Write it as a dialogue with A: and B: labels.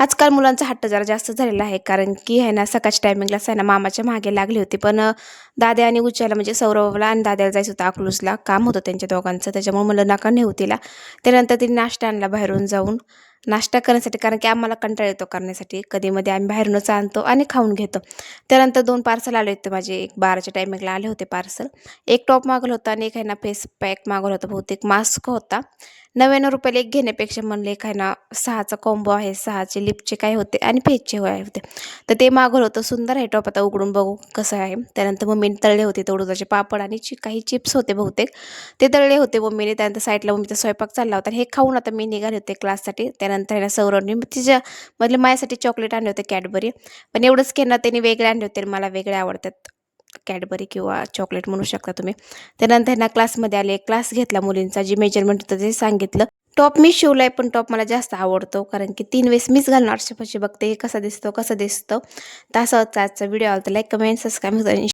A: आजकाल मुलांचा हट्ट जरा जास्त झालेला आहे, कारण की आहे ना सकाळच्या टायमिंगलाच आहे ना मामाच्या मागे लागली होती. पण दाद्या आणि उच्चाला म्हणजे सौरभला आणि दाद्याला जायचं होतं अकलूजला. काम होतं त्यांच्या दोघांचं. त्याच्यामुळे म्हणलं नका नेऊ तिला. त्यानंतर तिने नाश्ता आणला बाहेरून जाऊन. नाश्ता करण्यासाठी, कारण की आम्हाला कंटाळा येतो करण्यासाठी. कधीमध्ये आम्ही बाहेरूनच आणतो आणि खाऊन घेतो. त्यानंतर 2 पार्सल आले होते माझे. एक 12च्या टायमिंगला आले होते पार्सल. एक टॉप मागवलं होतं आणि एक आहे ना फेस पॅक मागवलं होतं, बहुतेक मास्क होता. ₹99 एक घेण्यापेक्षा म्हणलं एक आहे ना 6चा कॉम्बो आहे. 6चे लिपचे काय होते आणि फेसचे होते. तर ते मागवलं होतं. सुंदर आहे टॉप. आता उघडून बघू कसं आहे. त्यानंतर मम्मीने तळले होते उडदाचे पापड आणि काही चिप्स होते बहुतेक. ते तळले होते मम्मीने. त्यानंतर साईडला मम्मीचा स्वयंपाक चालला होता. हे खाऊन आता मी निघाले होते क्लाससाठी. त्यानंतर आहे ना सौरभने तिच्यामधले माझ्यासाठी चॉकलेट आणले होते Cadbury. पण एवढंच की ना त्याने वेगळे आणले होते. मला वेगळे आवडतात. Cadbury किंवा चॉकलेट म्हणू शकता तुम्ही. त्यानंतर ना क्लासमध्ये आले. क्लास घेतला मुलींचा. जे मेजरमेंट होतं ते सांगितलं. टॉप मी शिवलाय, पण टॉप मला जास्त आवडतो, कारण की 3 वेळेस मीच घालून आरशापाशी बघते कसा दिसतो, कसा दिसतो. तर असा आजचा व्हिडिओ आवडला तर लाईक, कमेंट, सबस्क्राईब